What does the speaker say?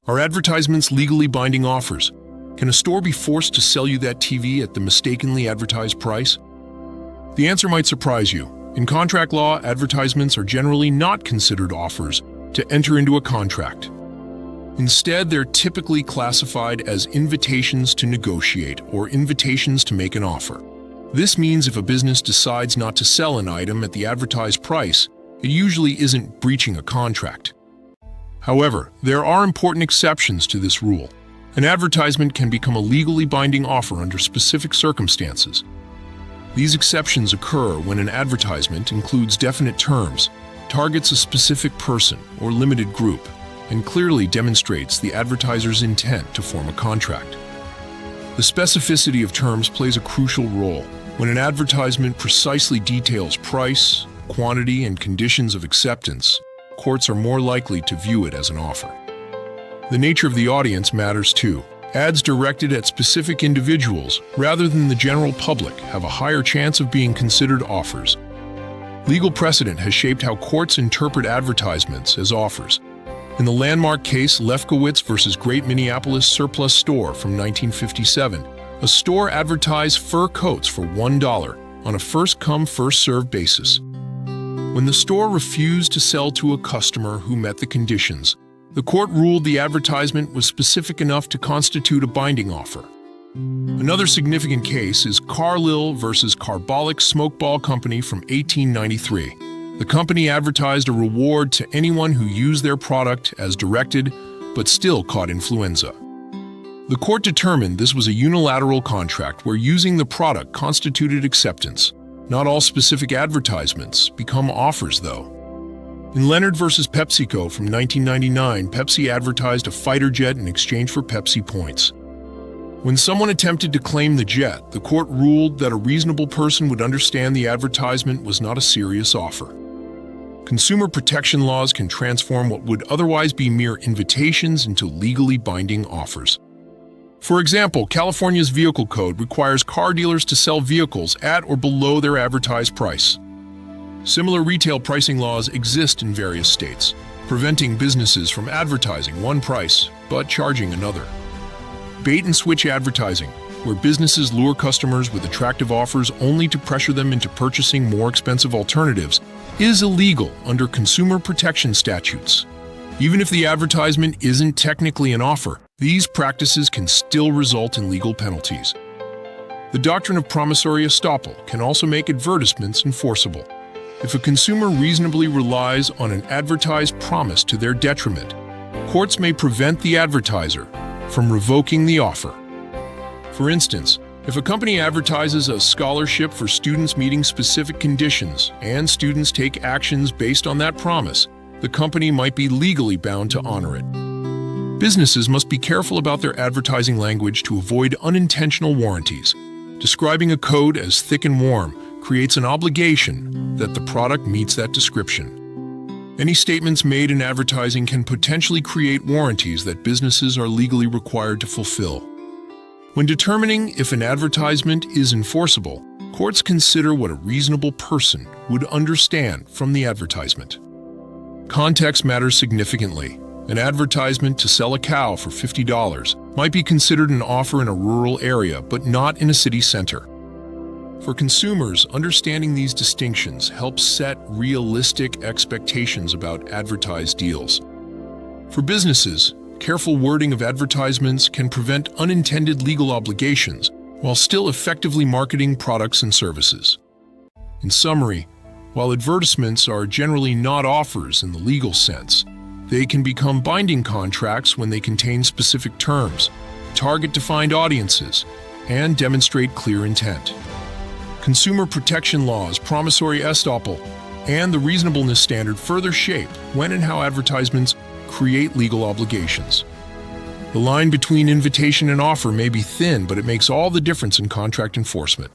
Are advertisements legally binding offers? Can a store be forced to sell you that TV at the mistakenly advertised price? The answer might surprise you. In contract law, advertisements are generally not considered offers to enter into a contract. Instead, they're typically classified as invitations to negotiate or invitations to make an offer. This means if a business decides not to sell an item at the advertised price, it usually isn't breaching a contract. However, there are important exceptions to this rule. An advertisement can become a legally binding offer under specific circumstances. These exceptions occur when an advertisement includes definite terms, targets a specific person or limited group, and clearly demonstrates the advertiser's intent to form a contract. The specificity of terms plays a crucial role. When an advertisement precisely details price, quantity, and conditions of acceptance, courts are more likely to view it as an offer. The nature of the audience matters too. Ads directed at specific individuals rather than the general public have a higher chance of being considered offers. Legal precedent has shaped how courts interpret advertisements as offers. In the landmark case Lefkowitz v. Great Minneapolis Surplus Store from 1957, a store advertised fur coats for $1 on a first-come, first-served basis. When the store refused to sell to a customer who met the conditions, the court ruled the advertisement was specific enough to constitute a binding offer. Another significant case is Carlyle v. Carbolic Smokeball Company from 1893. The company advertised a reward to anyone who used their product as directed but still caught influenza. The court determined this was a unilateral contract where using the product constituted acceptance. Not all specific advertisements become offers, though. In Leonard v. PepsiCo from 1999, Pepsi advertised a fighter jet in exchange for Pepsi points. When someone attempted to claim the jet, the court ruled that a reasonable person would understand the advertisement was not a serious offer. Consumer protection laws can transform what would otherwise be mere invitations into legally binding offers. For example, California's vehicle code requires car dealers to sell vehicles at or below their advertised price. Similar retail pricing laws exist in various states, preventing businesses from advertising one price but charging another. Bait-and-switch advertising, where businesses lure customers with attractive offers only to pressure them into purchasing more expensive alternatives, is illegal under consumer protection statutes. Even if the advertisement isn't technically an offer, these practices can still result in legal penalties. The doctrine of promissory estoppel can also make advertisements enforceable. If a consumer reasonably relies on an advertised promise to their detriment, courts may prevent the advertiser from revoking the offer. For instance, if a company advertises a scholarship for students meeting specific conditions and students take actions based on that promise, the company might be legally bound to honor it. Businesses must be careful about their advertising language to avoid unintentional warranties. Describing a code as thick and warm creates an obligation that the product meets that description. Any statements made in advertising can potentially create warranties that businesses are legally required to fulfill. When determining if an advertisement is enforceable, courts consider what a reasonable person would understand from the advertisement. Context matters significantly. An advertisement to sell a cow for $50 might be considered an offer in a rural area, but not in a city center. For consumers, understanding these distinctions helps set realistic expectations about advertised deals. For businesses, careful wording of advertisements can prevent unintended legal obligations while still effectively marketing products and services. In summary, while advertisements are generally not offers in the legal sense, they can become binding contracts when they contain specific terms, target defined audiences, and demonstrate clear intent. Consumer protection laws, promissory estoppel, and the reasonableness standard further shape when and how advertisements create legal obligations. The line between invitation and offer may be thin, but it makes all the difference in contract enforcement.